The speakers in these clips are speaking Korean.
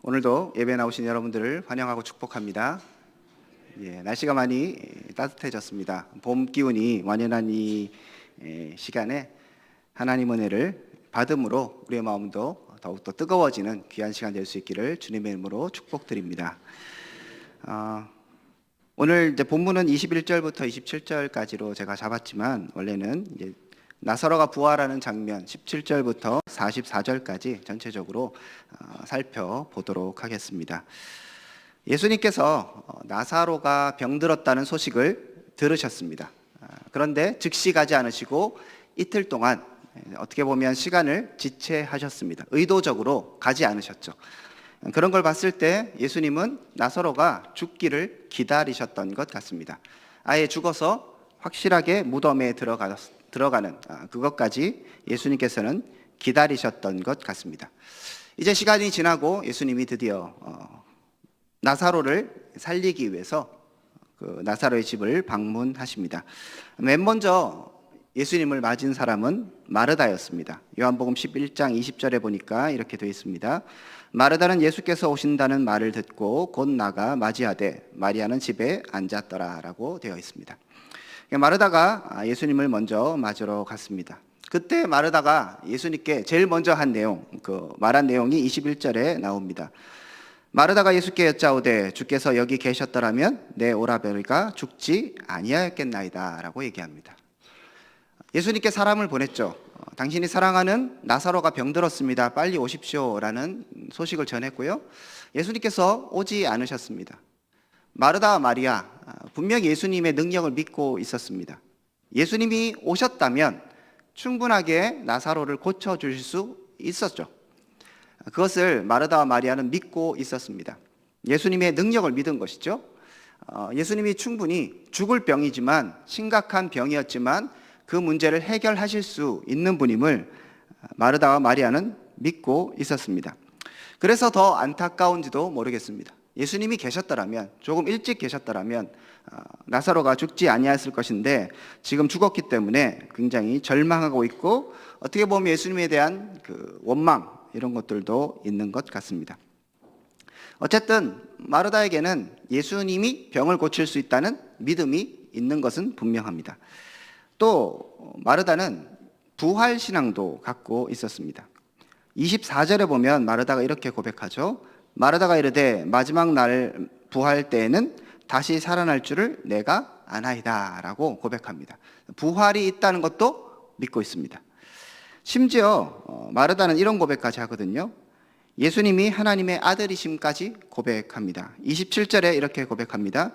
오늘도 예배 나오신 여러분들을 환영하고 축복합니다. 날씨가 많이 따뜻해졌습니다. 봄 기운이 완연한 이 시간에 하나님 은혜를 받음으로 우리의 마음도 더욱더 뜨거워지는 귀한 시간 될 수 있기를 주님의 이름으로 축복드립니다. 오늘 이제 본문은 21절부터 27절까지로 제가 잡았지만 원래는 이제 나사로가 부활하는 장면 17절부터 44절까지 전체적으로 살펴보도록 하겠습니다. 예수님께서 나사로가 병들었다는 소식을 들으셨습니다. 그런데 즉시 가지 않으시고 이틀 동안 어떻게 보면 시간을 지체하셨습니다. 의도적으로 가지 않으셨죠. 그런 걸 봤을 때 예수님은 나사로가 죽기를 기다리셨던 것 같습니다. 아예 죽어서 확실하게 무덤에 들어가는 그것까지 예수님께서는 기다리셨던 것 같습니다. 이제 시간이 지나고 예수님이 드디어 나사로를 살리기 위해서 그 나사로의 집을 방문하십니다. 맨 먼저 예수님을 맞은 사람은 마르다였습니다. 요한복음 11장 20절에 보니까 이렇게 되어 있습니다. 마르다는 예수께서 오신다는 말을 듣고 곧 나가 맞이하되 마리아는 집에 앉았더라 라고 되어 있습니다. 마르다가 예수님을 먼저 맞으러 갔습니다. 그때 마르다가 예수님께 제일 먼저 한 내용, 말한 내용이 21절에 나옵니다. 마르다가 예수께 여짜오되 주께서 여기 계셨더라면 내 오라버니가 죽지 아니하였겠나이다 라고 얘기합니다. 예수님께 사람을 보냈죠. 당신이 사랑하는 나사로가 병들었습니다. 빨리 오십시오 라는 소식을 전했고요. 예수님께서 오지 않으셨습니다. 마르다와 마리아 분명히 예수님의 능력을 믿고 있었습니다. 예수님이 오셨다면 충분하게 나사로를 고쳐주실 수 있었죠. 그것을 마르다와 마리아는 믿고 있었습니다. 예수님의 능력을 믿은 것이죠. 예수님이 충분히 죽을 병이지만 심각한 병이었지만 그 문제를 해결하실 수 있는 분임을 마르다와 마리아는 믿고 있었습니다. 그래서 더 안타까운지도 모르겠습니다. 예수님이 계셨더라면, 조금 일찍 계셨더라면 나사로가 죽지 아니했을 것인데 지금 죽었기 때문에 굉장히 절망하고 있고 어떻게 보면 예수님에 대한 그 원망 이런 것들도 있는 것 같습니다. 어쨌든 마르다에게는 예수님이 병을 고칠 수 있다는 믿음이 있는 것은 분명합니다. 또 마르다는 부활신앙도 갖고 있었습니다. 24절에 보면 마르다가 이렇게 고백하죠. 마르다가 이르되 마지막 날 부활 때에는 다시 살아날 줄을 내가 아나이다 라고 고백합니다. 부활이 있다는 것도 믿고 있습니다. 심지어 마르다는 이런 고백까지 하거든요. 예수님이 하나님의 아들이심까지 고백합니다. 27절에 이렇게 고백합니다.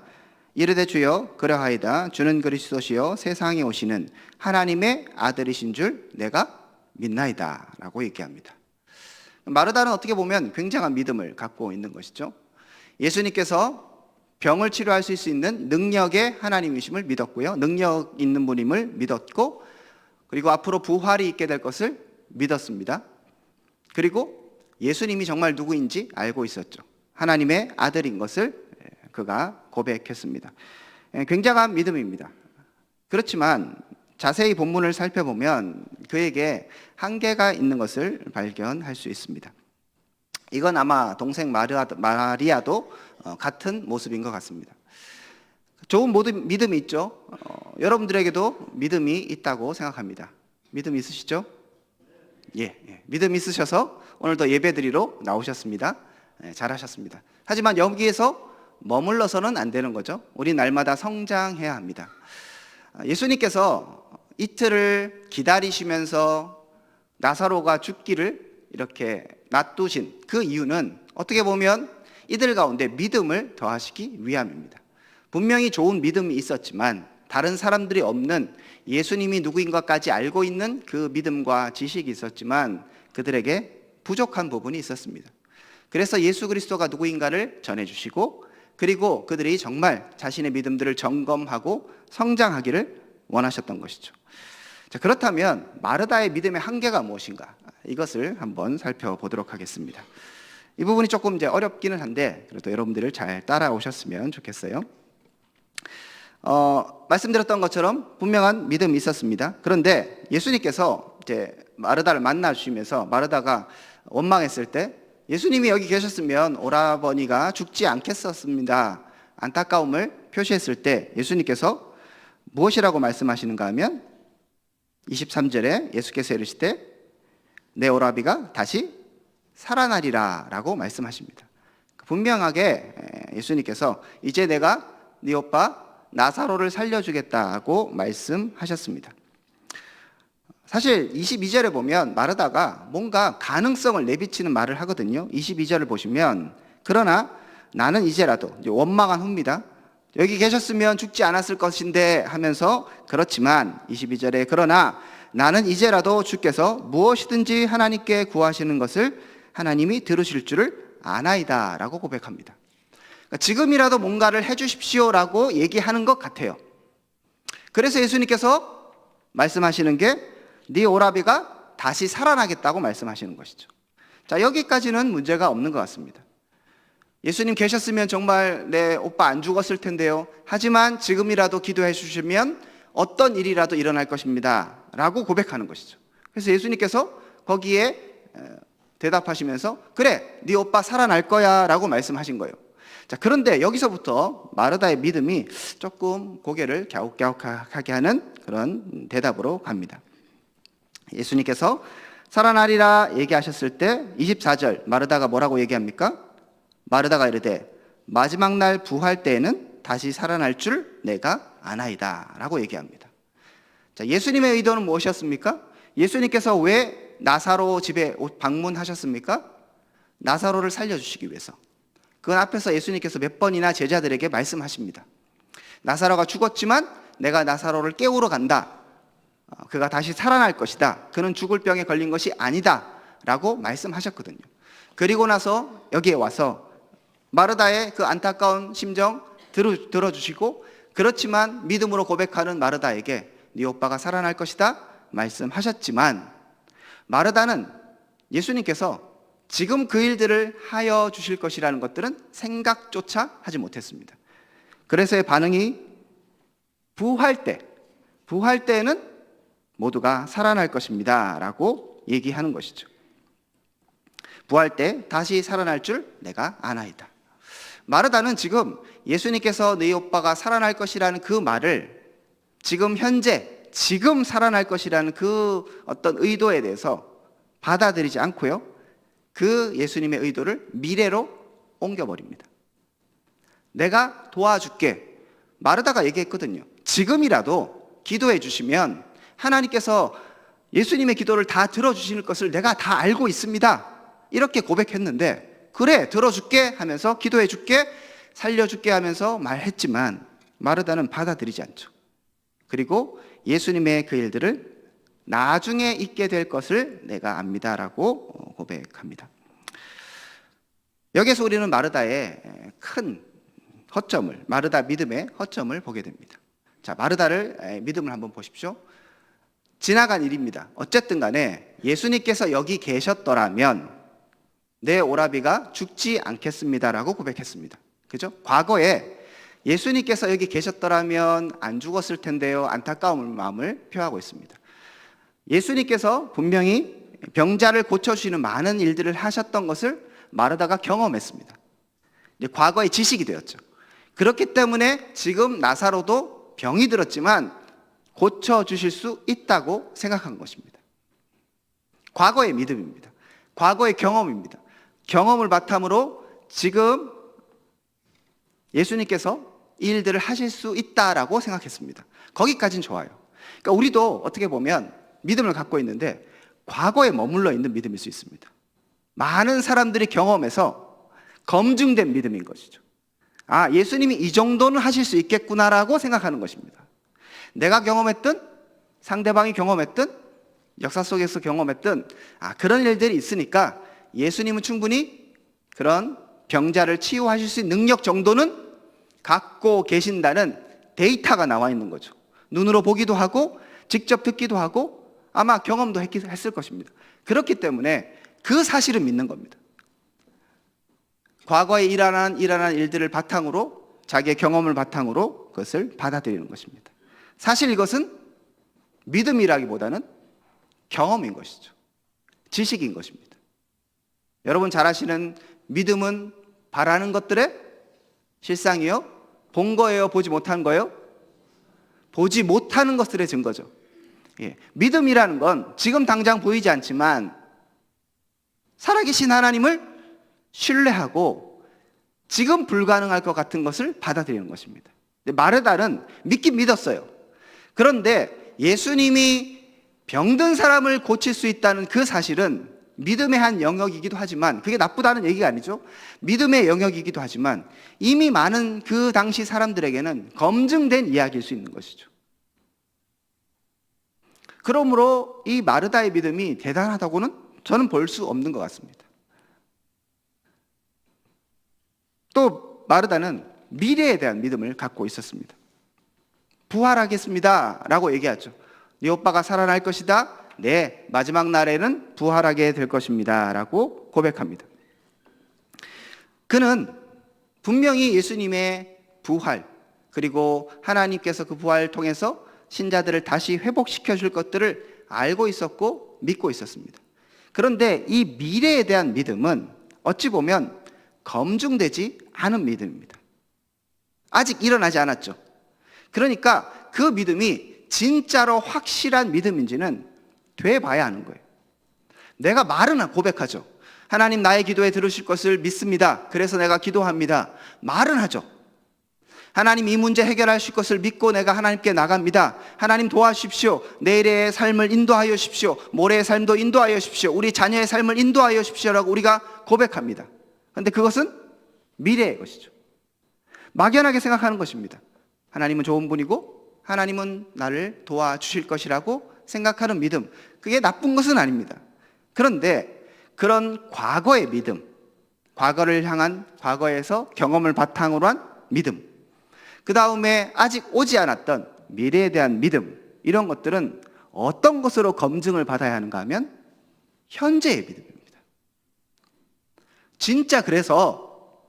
이르되 주여 그러하이다. 주는 그리스도시요 세상에 오시는 하나님의 아들이신 줄 내가 믿나이다 라고 얘기합니다. 마르다는 어떻게 보면 굉장한 믿음을 갖고 있는 것이죠. 예수님께서 병을 치료할 수 있는 능력의 하나님이심을 믿었고요. 능력 있는 분임을 믿었고 그리고 앞으로 부활이 있게 될 것을 믿었습니다. 그리고 예수님이 정말 누구인지 알고 있었죠. 하나님의 아들인 것을 그가 고백했습니다. 굉장한 믿음입니다. 그렇지만 자세히 본문을 살펴보면 그에게 한계가 있는 것을 발견할 수 있습니다. 이건 아마 동생 마리아도 같은 모습인 것 같습니다. 좋은 믿음이 있죠. 여러분들에게도 믿음이 있다고 생각합니다. 믿음 있으시죠? 예, 믿음 있으셔서 오늘도 예배드리러 나오셨습니다. 잘하셨습니다. 하지만 여기에서 머물러서는 안 되는 거죠. 우리 날마다 성장해야 합니다. 예수님께서 이틀을 기다리시면서 나사로가 죽기를 이렇게 놔두신 그 이유는 어떻게 보면 이들 가운데 믿음을 더하시기 위함입니다. 분명히 좋은 믿음이 있었지만 다른 사람들이 없는 예수님이 누구인 것까지 알고 있는 그 믿음과 지식이 있었지만 그들에게 부족한 부분이 있었습니다. 그래서 예수 그리스도가 누구인가를 전해주시고 그리고 그들이 정말 자신의 믿음들을 점검하고 성장하기를 원하셨던 것이죠. 자, 그렇다면 마르다의 믿음의 한계가 무엇인가? 이것을 한번 살펴보도록 하겠습니다. 이 부분이 조금 이제 어렵기는 한데 그래도 여러분들을 잘 따라오셨으면 좋겠어요. 말씀드렸던 것처럼 분명한 믿음이 있었습니다. 그런데 예수님께서 이제 마르다를 만나 주시면서 마르다가 원망했을 때 예수님이 여기 계셨으면 오라버니가 죽지 않겠었습니다. 안타까움을 표시했을 때 예수님께서 무엇이라고 말씀하시는가 하면 23절에 예수께서 이르시되 내 오라비가 다시 살아나리라 라고 말씀하십니다. 분명하게 예수님께서 이제 내가 네 오빠 나사로를 살려주겠다고 말씀하셨습니다. 사실 22절에 보면 마르다가 뭔가 가능성을 내비치는 말을 하거든요. 22절을 보시면 그러나 나는 이제라도, 원망한 후입니다. 여기 계셨으면 죽지 않았을 것인데 하면서 그렇지만 22절에 그러나 나는 이제라도 주께서 무엇이든지 하나님께 구하시는 것을 하나님이 들으실 줄을 아나이다 라고 고백합니다. 그러니까 지금이라도 뭔가를 해주십시오라고 얘기하는 것 같아요. 그래서 예수님께서 말씀하시는 게 네 오라비가 다시 살아나겠다고 말씀하시는 것이죠. 자, 여기까지는 문제가 없는 것 같습니다. 예수님 계셨으면 정말 내 오빠 안 죽었을 텐데요. 하지만 지금이라도 기도해 주시면 어떤 일이라도 일어날 것입니다 라고 고백하는 것이죠. 그래서 예수님께서 거기에 대답하시면서 그래, 네 오빠 살아날 거야 라고 말씀하신 거예요. 자, 그런데 여기서부터 마르다의 믿음이 조금 고개를 갸웃갸웃하게 하는 그런 대답으로 갑니다. 예수님께서 살아나리라 얘기하셨을 때 24절 마르다가 뭐라고 얘기합니까? 마르다가 이르되 마지막 날 부활 때에는 다시 살아날 줄 내가 아나이다 라고 얘기합니다. 자, 예수님의 의도는 무엇이었습니까? 예수님께서 왜 나사로 집에 방문하셨습니까? 나사로를 살려주시기 위해서. 그 앞에서 예수님께서 몇 번이나 제자들에게 말씀하십니다. 나사로가 죽었지만 내가 나사로를 깨우러 간다. 그가 다시 살아날 것이다. 그는 죽을 병에 걸린 것이 아니다 라고 말씀하셨거든요. 그리고 나서 여기에 와서 마르다의 그 안타까운 심정 들어주시고 그렇지만 믿음으로 고백하는 마르다에게 네 오빠가 살아날 것이다 말씀하셨지만 마르다는 예수님께서 지금 그 일들을 하여 주실 것이라는 것들은 생각조차 하지 못했습니다. 그래서의 반응이 부활 때에는 모두가 살아날 것입니다 라고 얘기하는 것이죠. 부활 때 다시 살아날 줄 내가 아나이다. 마르다는 지금 예수님께서 네 오빠가 살아날 것이라는 그 말을 지금 현재 지금 살아날 것이라는 그 어떤 의도에 대해서 받아들이지 않고요, 그 예수님의 의도를 미래로 옮겨버립니다. 내가 도와줄게. 마르다가 얘기했거든요. 지금이라도 기도해 주시면 하나님께서 예수님의 기도를 다 들어주실 것을 내가 다 알고 있습니다. 이렇게 고백했는데 그래 들어줄게 하면서 기도해 줄게 살려줄게 하면서 말했지만 마르다는 받아들이지 않죠. 그리고 예수님의 그 일들을 나중에 있게 될 것을 내가 압니다라고 고백합니다. 여기서 우리는 마르다의 큰 허점을, 마르다 믿음의 허점을 보게 됩니다. 자, 마르다를 믿음을 한번 보십시오. 지나간 일입니다. 어쨌든 간에 예수님께서 여기 계셨더라면 내 오라비가 죽지 않겠습니다라고 고백했습니다. 그죠? 과거에 예수님께서 여기 계셨더라면 안 죽었을 텐데요. 안타까운 마음을 표하고 있습니다. 예수님께서 분명히 병자를 고쳐주시는 많은 일들을 하셨던 것을 마르다가 경험했습니다. 이제 과거의 지식이 되었죠. 그렇기 때문에 지금 나사로도 병이 들었지만 고쳐주실 수 있다고 생각한 것입니다. 과거의 믿음입니다. 과거의 경험입니다. 경험을 바탕으로 지금 예수님께서 이 일들을 하실 수 있다라고 생각했습니다. 거기까지는 좋아요. 그러니까 우리도 어떻게 보면 믿음을 갖고 있는데 과거에 머물러 있는 믿음일 수 있습니다. 많은 사람들이 경험해서 검증된 믿음인 것이죠. 아, 예수님이 이 정도는 하실 수 있겠구나라고 생각하는 것입니다. 내가 경험했든 상대방이 경험했든 역사 속에서 경험했든 그런 일들이 있으니까 예수님은 충분히 그런 병자를 치유하실 수 있는 능력 정도는 갖고 계신다는 데이터가 나와 있는 거죠. 눈으로 보기도 하고 직접 듣기도 하고 아마 경험도 했을 것입니다. 그렇기 때문에 그 사실을 믿는 겁니다. 과거에 일어난 일들을 바탕으로 자기의 경험을 바탕으로 그것을 받아들이는 것입니다. 사실 이것은 믿음이라기보다는 경험인 것이죠. 지식인 것입니다. 여러분 잘 아시는 믿음은 바라는 것들의 실상이요? 본 거예요? 보지 못한 거예요? 보지 못하는 것들의 증거죠. 예. 믿음이라는 건 지금 당장 보이지 않지만 살아계신 하나님을 신뢰하고 지금 불가능할 것 같은 것을 받아들이는 것입니다. 마르다는 믿긴 믿었어요. 그런데 예수님이 병든 사람을 고칠 수 있다는 그 사실은 믿음의 한 영역이기도 하지만, 그게 나쁘다는 얘기가 아니죠. 믿음의 영역이기도 하지만 이미 많은 그 당시 사람들에게는 검증된 이야기일 수 있는 것이죠. 그러므로 이 마르다의 믿음이 대단하다고는 저는 볼 수 없는 것 같습니다. 또 마르다는 미래에 대한 믿음을 갖고 있었습니다. 부활하겠습니다 라고 얘기하죠. 네 오빠가 살아날 것이다. 네, 마지막 날에는 부활하게 될 것입니다 라고 고백합니다. 그는 분명히 예수님의 부활, 그리고 하나님께서 그 부활을 통해서 신자들을 다시 회복시켜 줄 것들을 알고 있었고 믿고 있었습니다. 그런데 이 미래에 대한 믿음은 어찌 보면 검증되지 않은 믿음입니다. 아직 일어나지 않았죠. 그러니까 그 믿음이 진짜로 확실한 믿음인지는 돼봐야 하는 거예요. 내가 말은 고백하죠. 하나님 나의 기도에 들으실 것을 믿습니다. 그래서 내가 기도합니다. 말은 하죠. 하나님 이 문제 해결하실 것을 믿고 내가 하나님께 나갑니다. 하나님 도와주십시오. 내일의 삶을 인도하여 주십시오. 모레의 삶도 인도하여 주십시오. 우리 자녀의 삶을 인도하여 주십시오라고 우리가 고백합니다. 그런데 그것은 미래의 것이죠. 막연하게 생각하는 것입니다. 하나님은 좋은 분이고 하나님은 나를 도와주실 것이라고 생각하는 믿음, 그게 나쁜 것은 아닙니다. 그런데 그런 과거의 믿음, 과거를 향한, 과거에서 경험을 바탕으로 한 믿음, 그 다음에 아직 오지 않았던 미래에 대한 믿음, 이런 것들은 어떤 것으로 검증을 받아야 하는가 하면 현재의 믿음입니다. 진짜 그래서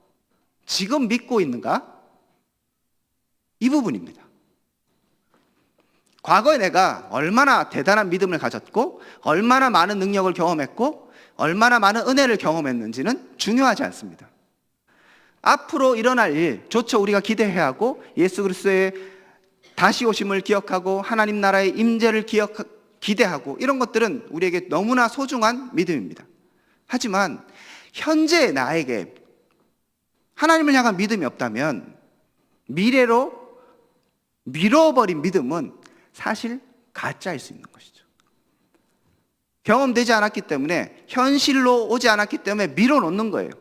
지금 믿고 있는가? 이 부분입니다. 과거에 내가 얼마나 대단한 믿음을 가졌고 얼마나 많은 능력을 경험했고 얼마나 많은 은혜를 경험했는지는 중요하지 않습니다. 앞으로 일어날 일조차 우리가 기대해야 하고 예수 그리스도의 다시 오심을 기억하고 하나님 나라의 임재를 기대하고 이런 것들은 우리에게 너무나 소중한 믿음입니다. 하지만 현재의 나에게 하나님을 향한 믿음이 없다면 미래로 미뤄버린 믿음은 사실 가짜일 수 있는 것이죠. 경험되지 않았기 때문에, 현실로 오지 않았기 때문에 밀어놓는 거예요.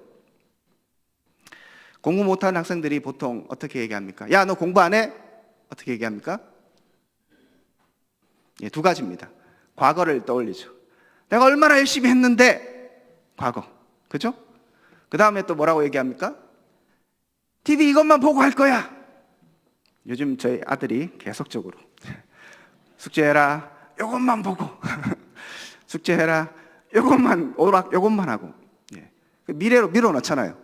공부 못하는 학생들이 보통 어떻게 얘기합니까? 야, 너 공부 안 해? 어떻게 얘기합니까? 예, 두 가지입니다. 과거를 떠올리죠. 내가 얼마나 열심히 했는데, 과거. 그죠? 그 다음에 또 뭐라고 얘기합니까? TV 이것만 보고 할 거야. 요즘 저희 아들이 계속적으로 숙제해라, 요것만 보고 숙제해라, 요것만 오락, 요것만 하고, 예. 미래로 밀어넣잖아요.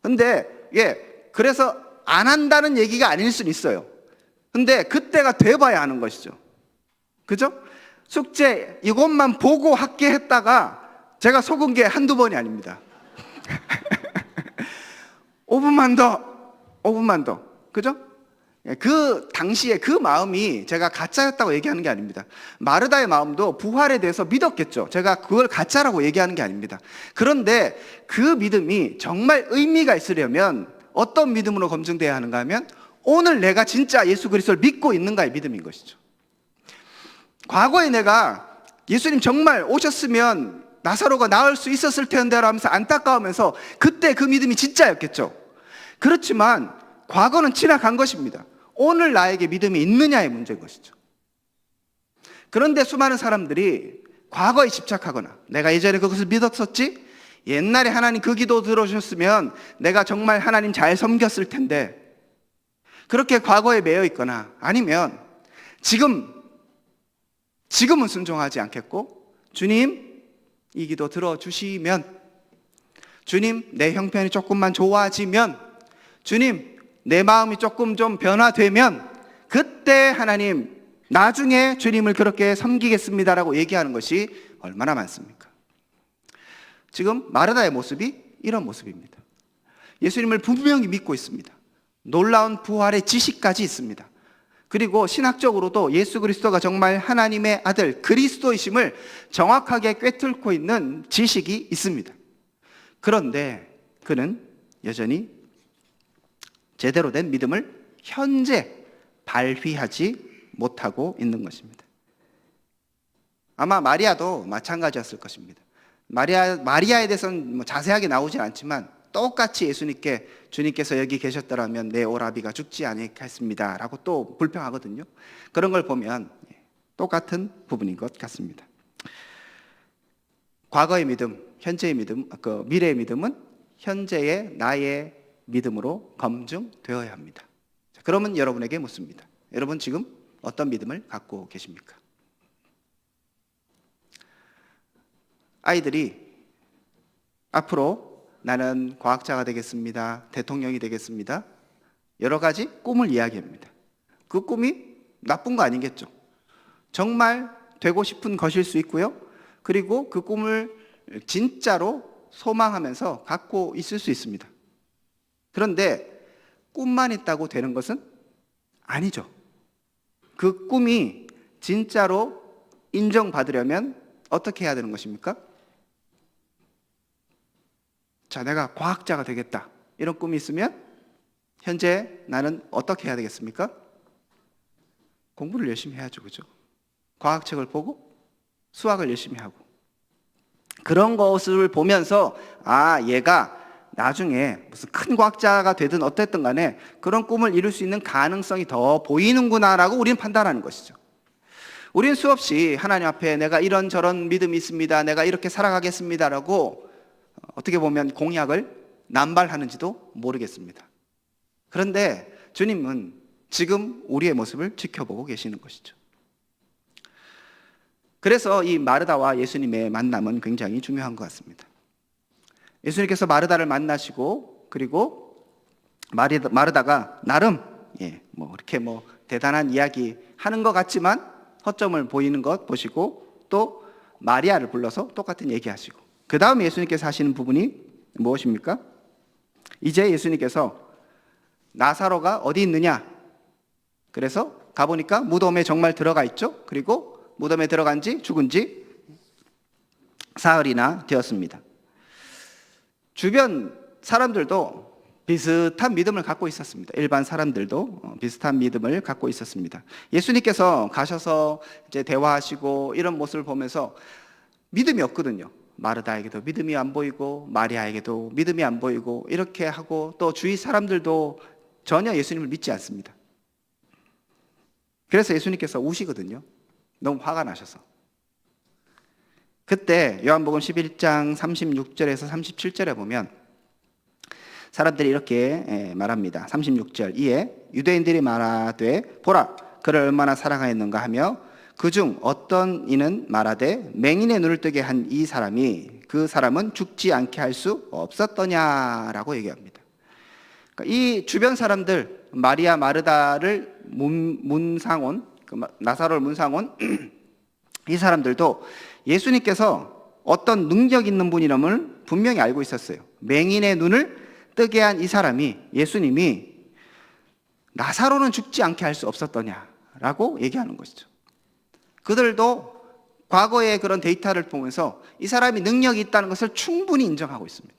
근데 그래서 안 한다는 얘기가 아닐 수는 있어요. 근데 그때가 돼봐야 하는 것이죠. 그죠? 숙제 이것만 보고 학게 했다가 제가 속은 게 한두 번이 아닙니다. 5분만 더, 5분만 더. 그죠? 그 당시에 그 마음이 제가 가짜였다고 얘기하는 게 아닙니다. 마르다의 마음도 부활에 대해서 믿었겠죠. 제가 그걸 가짜라고 얘기하는 게 아닙니다. 그런데 그 믿음이 정말 의미가 있으려면 어떤 믿음으로 검증돼야 하는가 하면 오늘 내가 진짜 예수 그리스도를 믿고 있는가의 믿음인 것이죠. 과거에 내가 예수님 정말 오셨으면 나사로가 나을 수 있었을 텐데 하면서 안타까우면서 그때 그 믿음이 진짜였겠죠. 그렇지만 과거는 지나간 것입니다. 오늘 나에게 믿음이 있느냐의 문제인 것이죠. 그런데 수많은 사람들이 과거에 집착하거나 내가 예전에 그것을 믿었었지? 옛날에 하나님 그 기도 들어주셨으면 내가 정말 하나님 잘 섬겼을 텐데, 그렇게 과거에 매여 있거나 아니면 지금은 순종하지 않겠고 주님 이 기도 들어주시면, 주님 내 형편이 조금만 좋아지면, 주님 내 마음이 조금 좀 변화되면 그때 하나님 나중에 주님을 그렇게 섬기겠습니다라고 얘기하는 것이 얼마나 많습니까? 지금 마르다의 모습이 이런 모습입니다. 예수님을 분명히 믿고 있습니다. 놀라운 부활의 지식까지 있습니다. 그리고 신학적으로도 예수 그리스도가 정말 하나님의 아들 그리스도이심을 정확하게 꿰뚫고 있는 지식이 있습니다. 그런데 그는 여전히 제대로 된 믿음을 현재 발휘하지 못하고 있는 것입니다. 아마 마리아도 마찬가지였을 것입니다. 마리아에 대해서는 자세하게 나오지 않지만 똑같이 주님께서 여기 계셨더라면 내 오라비가 죽지 아니했습니다 라고 또 불평하거든요. 그런 걸 보면 똑같은 부분인 것 같습니다. 과거의 믿음, 현재의 믿음, 미래의 믿음은 현재의 나의 믿음으로 검증되어야 합니다. 그러면 여러분에게 묻습니다. 여러분 지금 어떤 믿음을 갖고 계십니까? 아이들이 앞으로 나는 과학자가 되겠습니다. 대통령이 되겠습니다. 여러 가지 꿈을 이야기합니다. 그 꿈이 나쁜 거 아니겠죠? 정말 되고 싶은 것일 수 있고요. 그리고 그 꿈을 진짜로 소망하면서 갖고 있을 수 있습니다. 그런데 꿈만 있다고 되는 것은 아니죠. 그 꿈이 진짜로 인정받으려면 어떻게 해야 되는 것입니까? 자, 내가 과학자가 되겠다. 이런 꿈이 있으면 현재 나는 어떻게 해야 되겠습니까? 공부를 열심히 해야죠. 그죠? 과학책을 보고 수학을 열심히 하고 그런 것을 보면서 얘가 나중에 무슨 큰 과학자가 되든 어쨌든 간에 그런 꿈을 이룰 수 있는 가능성이 더 보이는구나라고 우리는 판단하는 것이죠. 우리는 수없이 하나님 앞에 내가 이런저런 믿음이 있습니다. 내가 이렇게 살아가겠습니다라고 어떻게 보면 공약을 남발하는지도 모르겠습니다. 그런데 주님은 지금 우리의 모습을 지켜보고 계시는 것이죠. 그래서 이 마르다와 예수님의 만남은 굉장히 중요한 것 같습니다. 예수님께서 마르다를 만나시고 그리고 마르다가 나름 이렇게 대단한 이야기 하는 것 같지만 허점을 보이는 것 보시고 또 마리아를 불러서 똑같은 얘기하시고 그 다음에 예수님께서 하시는 부분이 무엇입니까? 이제 예수님께서 나사로가 어디 있느냐? 그래서 가보니까 무덤에 정말 들어가 있죠. 그리고 무덤에 들어간 지 죽은 지 사흘이나 되었습니다. 주변 사람들도 비슷한 믿음을 갖고 있었습니다. 일반 사람들도 비슷한 믿음을 갖고 있었습니다. 예수님께서 가셔서 이제 대화하시고 이런 모습을 보면서 믿음이 없거든요. 마르다에게도 믿음이 안 보이고 마리아에게도 믿음이 안 보이고 이렇게 하고 또 주위 사람들도 전혀 예수님을 믿지 않습니다. 그래서 예수님께서 우시거든요. 너무 화가 나셔서. 그때 요한복음 11장 36절에서 37절에 보면 사람들이 이렇게 말합니다. 36절 이에 유대인들이 말하되 보라 그를 얼마나 사랑하였는가 하며 그중 어떤 이는 말하되 맹인의 눈을 뜨게 한 이 사람이 그 사람은 죽지 않게 할 수 없었더냐라고 얘기합니다. 그러니까 이 주변 사람들 마리아 마르다를 문상온 나사로를 문상온 이 사람들도 예수님께서 어떤 능력 있는 분이라면 분명히 알고 있었어요. 맹인의 눈을 뜨게 한 이 사람이 예수님이 나사로는 죽지 않게 할 수 없었더냐라고 얘기하는 것이죠. 그들도 과거의 그런 데이터를 보면서 이 사람이 능력이 있다는 것을 충분히 인정하고 있습니다.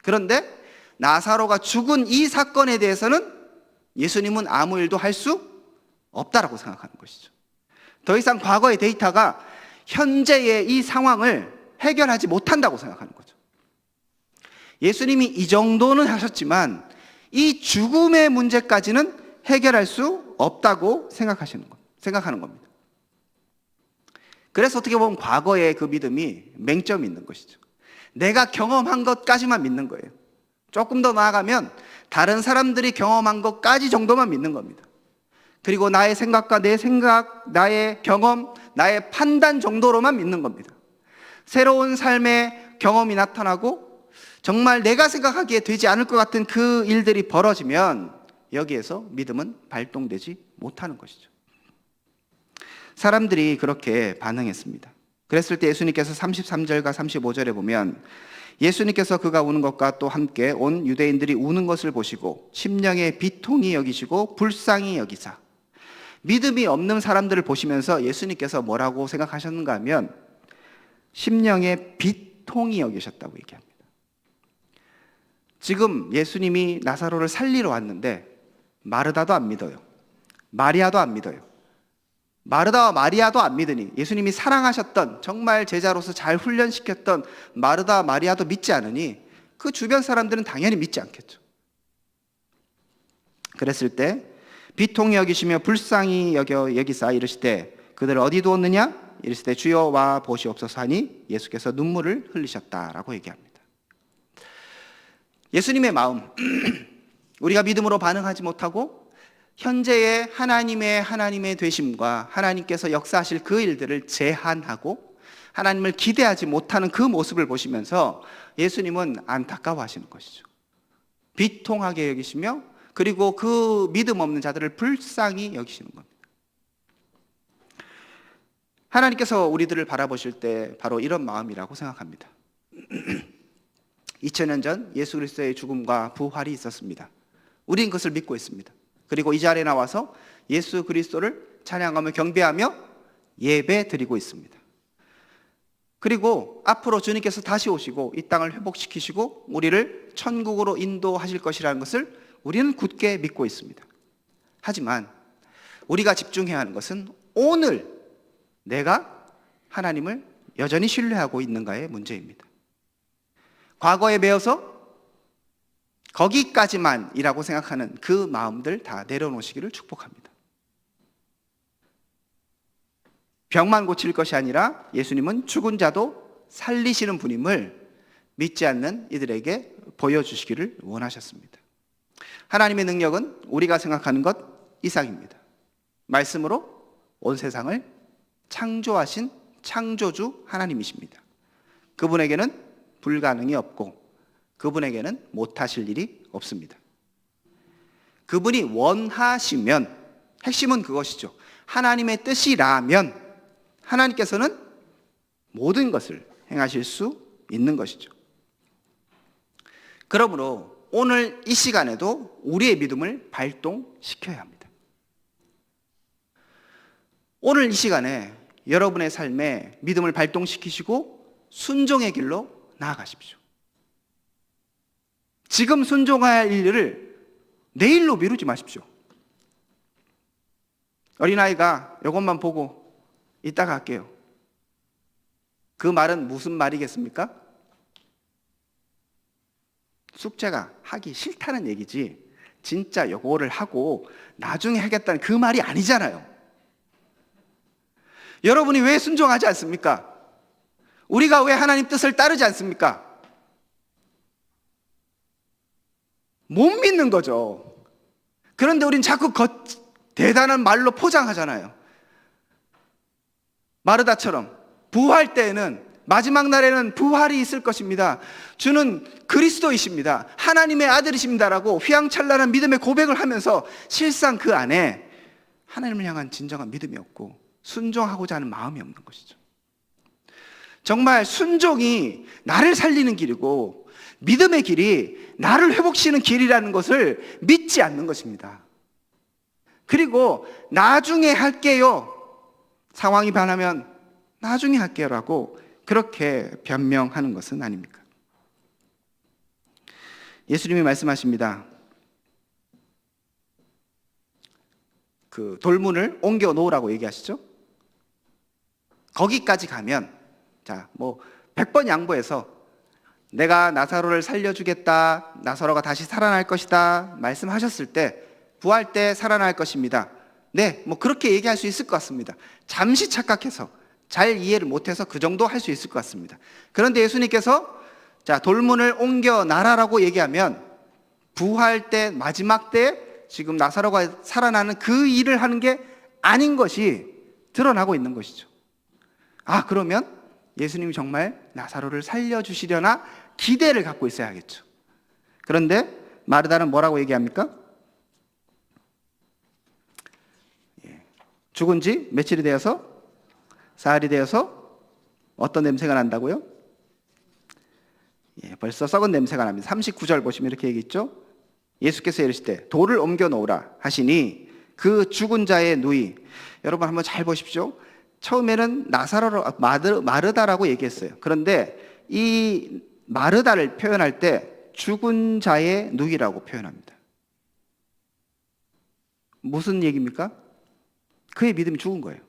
그런데 나사로가 죽은 이 사건에 대해서는 예수님은 아무 일도 할 수 없다라고 생각하는 것이죠. 더 이상 과거의 데이터가 현재의 이 상황을 해결하지 못한다고 생각하는 거죠. 예수님이 이 정도는 하셨지만 이 죽음의 문제까지는 해결할 수 없다고 생각하는 겁니다. 그래서 어떻게 보면 과거의 그 믿음이 맹점이 있는 것이죠. 내가 경험한 것까지만 믿는 거예요. 조금 더 나아가면 다른 사람들이 경험한 것까지 정도만 믿는 겁니다. 그리고 나의 생각과 내 생각, 나의 경험, 나의 판단 정도로만 믿는 겁니다. 새로운 삶의 경험이 나타나고 정말 내가 생각하기에 되지 않을 것 같은 그 일들이 벌어지면 여기에서 믿음은 발동되지 못하는 것이죠. 사람들이 그렇게 반응했습니다. 그랬을 때 예수님께서 33절과 35절에 보면 예수님께서 그가 우는 것과 또 함께 온 유대인들이 우는 것을 보시고 심령에 비통히 여기시고 불쌍히 여기사. 믿음이 없는 사람들을 보시면서 예수님께서 뭐라고 생각하셨는가 하면 심령에 비통히 여기셨다고 얘기합니다. 지금 예수님이 나사로를 살리러 왔는데 마르다도 안 믿어요. 마리아도 안 믿어요. 마르다와 마리아도 안 믿으니 예수님이 사랑하셨던, 정말 제자로서 잘 훈련시켰던 마르다와 마리아도 믿지 않으니 그 주변 사람들은 당연히 믿지 않겠죠. 그랬을 때 비통히 여기시며 불쌍히 여기사 이르시되 그들을 어디 두었느냐? 이르시되 주여 와 보시옵소서 하니 예수께서 눈물을 흘리셨다라고 얘기합니다. 예수님의 마음, 우리가 믿음으로 반응하지 못하고 현재의 하나님의 되심과 하나님께서 역사하실 그 일들을 제한하고 하나님을 기대하지 못하는 그 모습을 보시면서 예수님은 안타까워하시는 것이죠. 비통하게 여기시며 그리고 그 믿음 없는 자들을 불쌍히 여기시는 겁니다. 하나님께서 우리들을 바라보실 때 바로 이런 마음이라고 생각합니다. 2000년 전 예수 그리스도의 죽음과 부활이 있었습니다. 우린 그것을 믿고 있습니다. 그리고 이 자리에 나와서 예수 그리스도를 찬양하며 경배하며 예배 드리고 있습니다. 그리고 앞으로 주님께서 다시 오시고 이 땅을 회복시키시고 우리를 천국으로 인도하실 것이라는 것을 우리는 굳게 믿고 있습니다. 하지만 우리가 집중해야 하는 것은 오늘 내가 하나님을 여전히 신뢰하고 있는가의 문제입니다. 과거에 매여서 거기까지만이라고 생각하는 그 마음들 다 내려놓으시기를 축복합니다. 병만 고칠 것이 아니라 예수님은 죽은 자도 살리시는 분임을 믿지 않는 이들에게 보여주시기를 원하셨습니다. 하나님의 능력은 우리가 생각하는 것 이상입니다. 말씀으로 온 세상을 창조하신 창조주 하나님이십니다. 그분에게는 불가능이 없고 그분에게는 못하실 일이 없습니다. 그분이 원하시면, 핵심은 그것이죠. 하나님의 뜻이라면 하나님께서는 모든 것을 행하실 수 있는 것이죠. 그러므로 오늘 이 시간에도 우리의 믿음을 발동시켜야 합니다. 오늘 이 시간에 여러분의 삶에 믿음을 발동시키시고 순종의 길로 나아가십시오. 지금 순종해야 할 일을 내일로 미루지 마십시오. 어린아이가 이것만 보고 이따가 할게요. 그 말은 무슨 말이겠습니까? 숙제가 하기 싫다는 얘기지 진짜 요거를 하고 나중에 하겠다는 그 말이 아니잖아요. 여러분이 왜 순종하지 않습니까? 우리가 왜 하나님 뜻을 따르지 않습니까? 못 믿는 거죠. 그런데 우린 자꾸 대단한 말로 포장하잖아요. 마르다처럼 부활 때에는, 마지막 날에는 부활이 있을 것입니다. 주는 그리스도이십니다. 하나님의 아들이십니다라고 휘황찬란한 믿음의 고백을 하면서 실상 그 안에 하나님을 향한 진정한 믿음이 없고 순종하고자 하는 마음이 없는 것이죠. 정말 순종이 나를 살리는 길이고 믿음의 길이 나를 회복시키는 길이라는 것을 믿지 않는 것입니다. 그리고 나중에 할게요, 상황이 변하면 나중에 할게요라고 그렇게 변명하는 것은 아닙니까? 예수님이 말씀하십니다. 그 돌문을 옮겨 놓으라고 얘기하시죠. 거기까지 가면, 자, 100번 양보해서 내가 나사로를 살려주겠다, 나사로가 다시 살아날 것이다 말씀하셨을 때, 부활 때 살아날 것입니다. 네, 그렇게 얘기할 수 있을 것 같습니다. 잠시 착각해서 잘 이해를 못해서 그 정도 할 수 있을 것 같습니다. 그런데 예수님께서 자, 돌문을 옮겨 놔라라고 얘기하면 부활 때, 마지막 때 지금 나사로가 살아나는 그 일을 하는 게 아닌 것이 드러나고 있는 것이죠. 아, 그러면 예수님이 정말 나사로를 살려주시려나 기대를 갖고 있어야겠죠. 그런데 마르다는 뭐라고 얘기합니까? 죽은 지 며칠이 되어서, 사흘이 되어서 어떤 냄새가 난다고요? 벌써 썩은 냄새가 납니다. 39절 보시면 이렇게 얘기했죠. 예수께서 이르시되 돌을 옮겨 놓으라 하시니 그 죽은 자의 누이, 여러분 한번 잘 보십시오. 처음에는 마르다라고 얘기했어요. 그런데 이 마르다를 표현할 때 죽은 자의 누이라고 표현합니다. 무슨 얘기입니까? 그의 믿음이 죽은 거예요.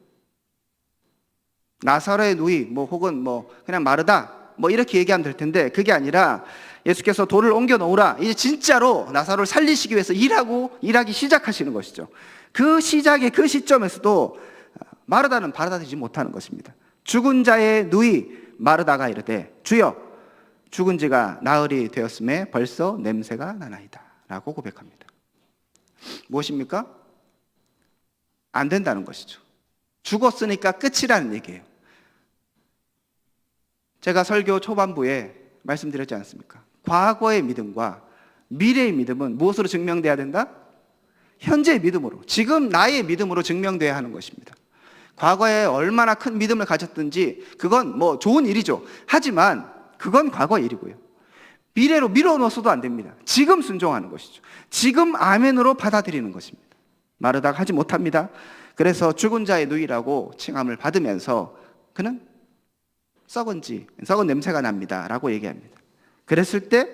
나사로의 누이, 혹은 그냥 마르다, 이렇게 얘기하면 될 텐데, 그게 아니라 예수께서 돌을 옮겨 놓으라. 이제 진짜로 나사로를 살리시기 위해서 일하기 시작하시는 것이죠. 그 시작의 그 시점에서도 마르다는 받아들이지 못하는 것입니다. 죽은 자의 누이 마르다가 이르되 주여, 죽은 지가 나흘이 되었음에 벌써 냄새가 나나이다 라고 고백합니다. 무엇입니까? 안 된다는 것이죠. 죽었으니까 끝이라는 얘기예요. 제가 설교 초반부에 말씀드렸지 않습니까? 과거의 믿음과 미래의 믿음은 무엇으로 증명돼야 된다? 현재의 믿음으로, 지금 나의 믿음으로 증명돼야 하는 것입니다. 과거에 얼마나 큰 믿음을 가졌든지 그건 좋은 일이죠. 하지만 그건 과거의 일이고요. 미래로 미뤄놓아서도 안 됩니다. 지금 순종하는 것이죠. 지금 아멘으로 받아들이는 것입니다. 마르다가 하지 못합니다. 그래서 죽은 자의 누이라고 칭함을 받으면서 그는 썩은 냄새가 납니다 라고 얘기합니다. 그랬을 때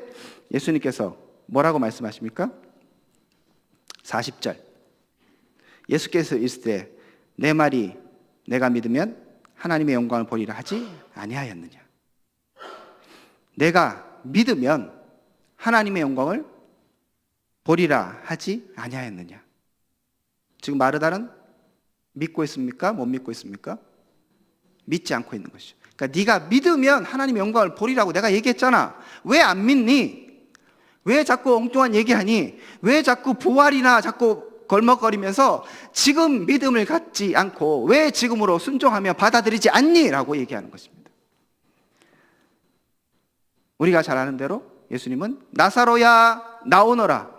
예수님께서 뭐라고 말씀하십니까? 40절, 예수께서 이르시되 내 말이 내가 믿으면 하나님의 영광을 보리라 하지 아니하였느냐. 내가 믿으면 하나님의 영광을 보리라 하지 아니하였느냐. 지금 마르다는 믿고 있습니까? 못 믿고 있습니까? 믿지 않고 있는 것이죠. 그러니까 네가 믿으면 하나님의 영광을 보리라고 내가 얘기했잖아. 왜 안 믿니? 왜 자꾸 엉뚱한 얘기하니? 왜 자꾸 부활이나 자꾸 걸먹거리면서 지금 믿음을 갖지 않고 왜 지금으로 순종하며 받아들이지 않니? 라고 얘기하는 것입니다. 우리가 잘 아는 대로 예수님은 나사로야 나오너라,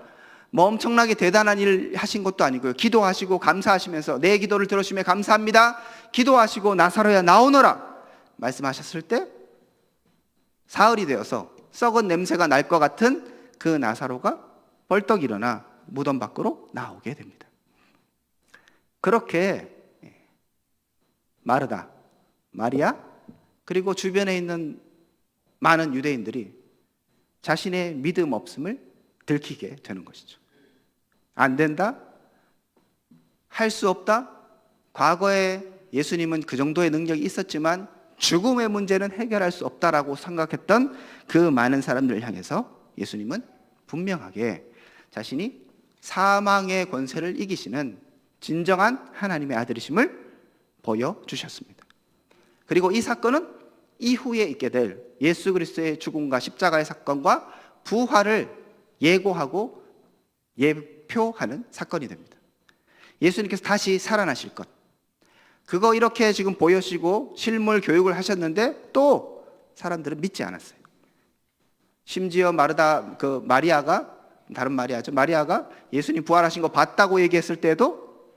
엄청나게 대단한 일 하신 것도 아니고요. 기도하시고 감사하시면서 내 기도를 들어주시며 감사합니다. 기도하시고 나사로야 나오너라 말씀하셨을 때 사흘이 되어서 썩은 냄새가 날 것 같은 그 나사로가 벌떡 일어나 무덤 밖으로 나오게 됩니다. 그렇게 마르다, 마리아, 그리고 주변에 있는 많은 유대인들이 자신의 믿음 없음을 들키게 되는 것이죠. 안 된다? 할 수 없다? 과거에 예수님은 그 정도의 능력이 있었지만 죽음의 문제는 해결할 수 없다라고 생각했던 그 많은 사람들을 향해서 예수님은 분명하게 자신이 사망의 권세를 이기시는 진정한 하나님의 아들이심을 보여주셨습니다. 그리고 이 사건은 이후에 있게 될 예수 그리스도의 죽음과 십자가의 사건과 부활을 예고하고 예표하는 사건이 됩니다. 예수님께서 다시 살아나실 것, 그거 이렇게 지금 보여주시고 실물 교육을 하셨는데 또 사람들은 믿지 않았어요. 심지어 마리아가, 다른 마리아죠, 마리아가 예수님 부활하신 거 봤다고 얘기했을 때도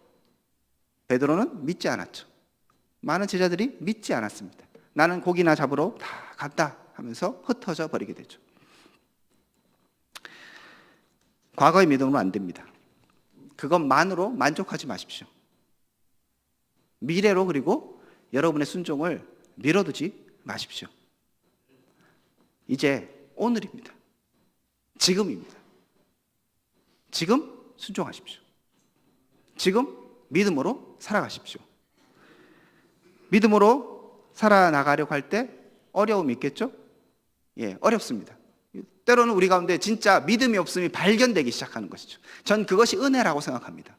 베드로는 믿지 않았죠. 많은 제자들이 믿지 않았습니다. 나는 고기나 잡으러 다 갔다 하면서 흩어져 버리게 되죠. 과거의 믿음으로 안 됩니다. 그것만으로 만족하지 마십시오. 미래로, 그리고 여러분의 순종을 미뤄두지 마십시오. 이제 오늘입니다. 지금입니다. 지금 순종하십시오. 지금 믿음으로 살아가십시오. 믿음으로 살아나가려고 할 때 어려움이 있겠죠? 어렵습니다. 때로는 우리 가운데 진짜 믿음이 없음이 발견되기 시작하는 것이죠. 전 그것이 은혜라고 생각합니다.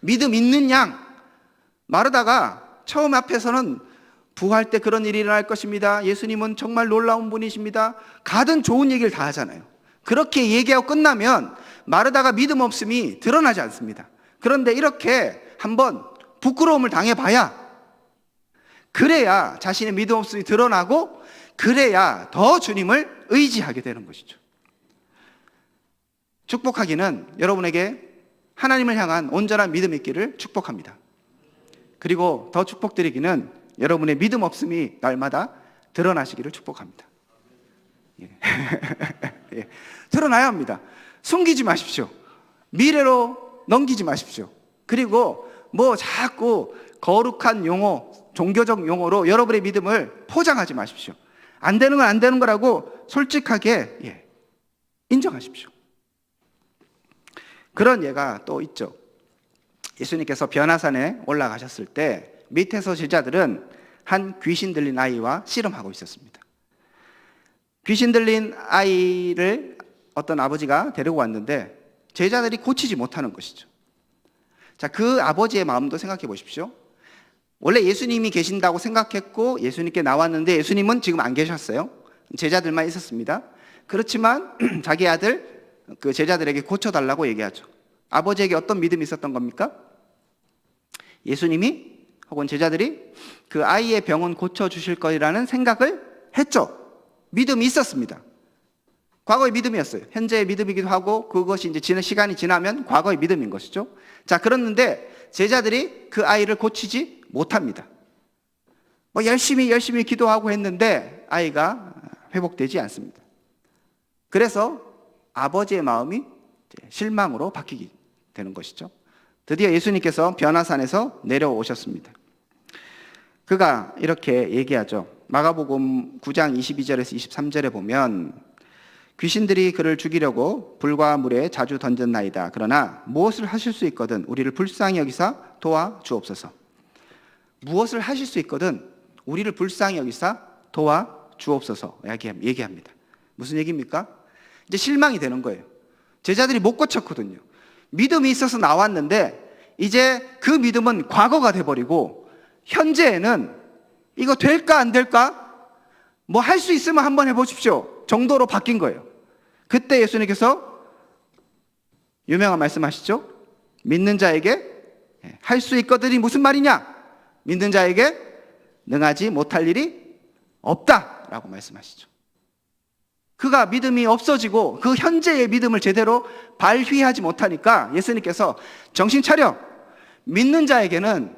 믿음 있는 양, 마르다가 처음 앞에서는 부활 때 그런 일이 일어날 것입니다, 예수님은 정말 놀라운 분이십니다, 가든 좋은 얘기를 다 하잖아요. 그렇게 얘기하고 끝나면 마르다가 믿음 없음이 드러나지 않습니다. 그런데 이렇게 한번 부끄러움을 당해봐야, 그래야 자신의 믿음 없음이 드러나고, 그래야 더 주님을 의지하게 되는 것이죠. 축복하기는 여러분에게 하나님을 향한 온전한 믿음이 있기를 축복합니다. 그리고 더 축복드리기는 여러분의 믿음 없음이 날마다 드러나시기를 축복합니다. 예. 드러나야 합니다. 숨기지 마십시오. 미래로 넘기지 마십시오. 그리고 뭐 자꾸 거룩한 용어, 종교적 용어로 여러분의 믿음을 포장하지 마십시오. 안 되는 건 안 되는 거라고 솔직하게 인정하십시오. 그런 예가 또 있죠. 예수님께서 변화산에 올라가셨을 때 밑에서 제자들은 한 귀신 들린 아이와 씨름하고 있었습니다. 귀신 들린 아이를 어떤 아버지가 데리고 왔는데 제자들이 고치지 못하는 것이죠. 자, 그 아버지의 마음도 생각해 보십시오. 원래 예수님이 계신다고 생각했고 예수님께 나왔는데 예수님은 지금 안 계셨어요. 제자들만 있었습니다. 그렇지만 자기 아들 그 제자들에게 고쳐달라고 얘기하죠. 아버지에게 어떤 믿음이 있었던 겁니까? 예수님이 혹은 제자들이 그 아이의 병은 고쳐주실 거라는 생각을 했죠. 믿음이 있었습니다. 과거의 믿음이었어요. 현재의 믿음이기도 하고 그것이 이제 시간이 지나면 과거의 믿음인 것이죠. 자, 그랬는데 제자들이 그 아이를 고치지 못합니다. 뭐 열심히 기도하고 했는데 아이가 회복되지 않습니다. 그래서 아버지의 마음이 실망으로 바뀌게 되는 것이죠. 드디어 예수님께서 변화산에서 내려오셨습니다. 그가 이렇게 얘기하죠. 마가복음 9장 22절에서 23절에 보면 귀신들이 그를 죽이려고 불과 물에 자주 던졌나이다. 그러나 무엇을 하실 수 있거든 우리를 불쌍히 여기사 도와주옵소서. 무엇을 하실 수 있거든 우리를 불쌍히 여기사 도와주옵소서 얘기합니다. 무슨 얘기입니까? 이제 실망이 되는 거예요. 제자들이 못 고쳤거든요. 믿음이 있어서 나왔는데 이제 그 믿음은 과거가 돼버리고 현재에는 이거 될까 안 될까? 뭐 할 수 있으면 한번 해보십시오 정도로 바뀐 거예요. 그때 예수님께서 유명한 말씀하시죠. 믿는 자에게 할 수 있거든이 무슨 말이냐? 믿는 자에게 능하지 못할 일이 없다라고 말씀하시죠. 그가 믿음이 없어지고 그 현재의 믿음을 제대로 발휘하지 못하니까 예수님께서 정신 차려, 믿는 자에게는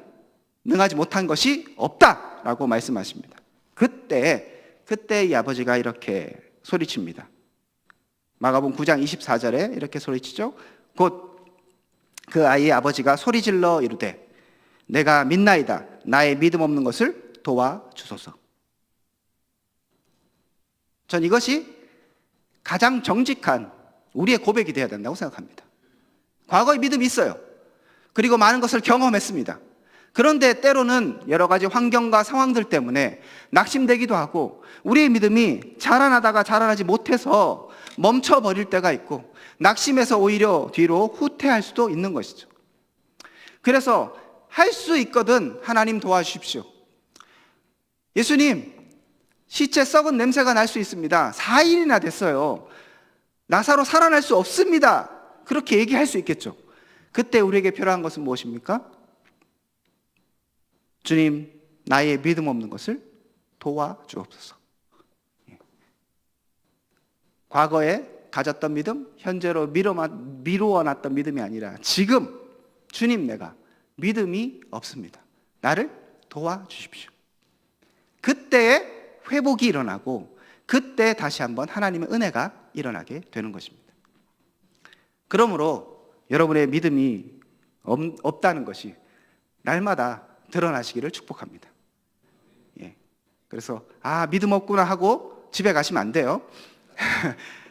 능하지 못한 것이 없다라고 말씀하십니다. 그때 이 아버지가 이렇게 소리칩니다. 마가복음 9장 24절에 이렇게 소리치죠. 곧 그 아이의 아버지가 소리질러 이르되 내가 믿나이다. 나의 믿음 없는 것을 도와주소서. 전 이것이 가장 정직한 우리의 고백이 되어야 된다고 생각합니다. 과거의 믿음이 있어요. 그리고 많은 것을 경험했습니다. 그런데 때로는 여러 가지 환경과 상황들 때문에 낙심되기도 하고 우리의 믿음이 자라나다가 자라나지 못해서 멈춰버릴 때가 있고 낙심해서 오히려 뒤로 후퇴할 수도 있는 것이죠. 그래서 할 수 있거든 하나님 도와주십시오. 예수님, 시체 썩은 냄새가 날 수 있습니다. 4일이나 됐어요. 나사로 살아날 수 없습니다. 그렇게 얘기할 수 있겠죠. 그때 우리에게 필요한 것은 무엇입니까? 주님, 나의 믿음 없는 것을 도와주옵소서. 과거에 가졌던 믿음, 현재로 미루어놨던 믿음이 아니라 지금 주님, 내가 믿음이 없습니다. 나를 도와주십시오. 그때에 회복이 일어나고 그때 다시 한번 하나님의 은혜가 일어나게 되는 것입니다. 그러므로 여러분의 믿음이 없다는 것이 날마다 드러나시기를 축복합니다. 그래서 믿음 없구나 하고 집에 가시면 안 돼요.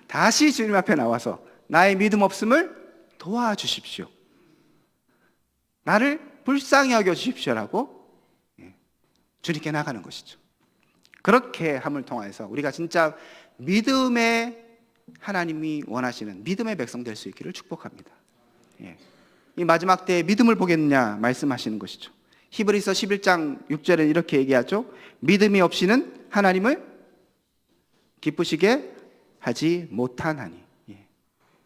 다시 주님 앞에 나와서 나의 믿음 없음을 도와주십시오. 나를 불쌍히 여겨주십시오라고 주님께 나가는 것이죠. 그렇게 함을 통해서 우리가 진짜 믿음의 하나님이 원하시는 믿음의 백성 될 수 있기를 축복합니다. 이 마지막 때에 믿음을 보겠느냐 말씀하시는 것이죠. 히브리서 11장 6절에 이렇게 얘기하죠. 믿음이 없이는 하나님을 기쁘시게 하지 못하나니.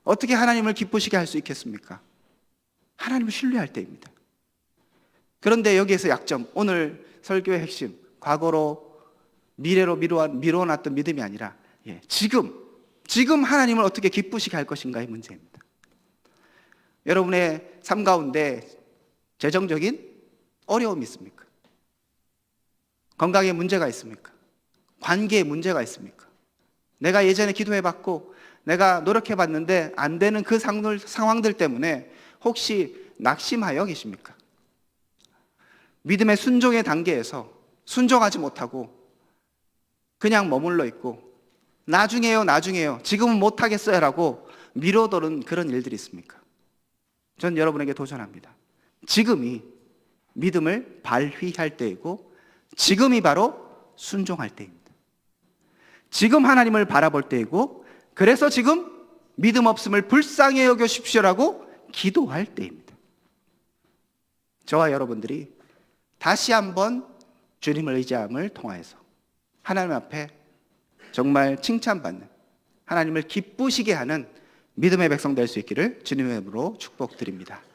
어떻게 하나님을 기쁘시게 할 수 있겠습니까? 하나님을 신뢰할 때입니다. 그런데 여기에서 약점, 오늘 설교의 핵심, 과거로 미래로 미뤄놨던 믿음이 아니라 지금 하나님을 어떻게 기쁘시게 할 것인가의 문제입니다. 여러분의 삶 가운데 재정적인 어려움이 있습니까? 건강에 문제가 있습니까? 관계에 문제가 있습니까? 내가 예전에 기도해봤고 내가 노력해봤는데 안 되는 그 상황들 때문에 혹시 낙심하여 계십니까? 믿음의 순종의 단계에서 순종하지 못하고 그냥 머물러 있고 나중에요 지금은 못하겠어요 라고 미뤄두는 그런 일들이 있습니까? 전 여러분에게 도전합니다. 지금이 믿음을 발휘할 때이고 지금이 바로 순종할 때입니다. 지금 하나님을 바라볼 때이고 그래서 지금 믿음 없음을 불쌍히 여겨주십시오라고 기도할 때입니다. 저와 여러분들이 다시 한번 주님을 의지함을 통하여서 하나님 앞에 정말 칭찬받는, 하나님을 기쁘시게 하는 믿음의 백성 될 수 있기를 주님의 이름으로 축복드립니다.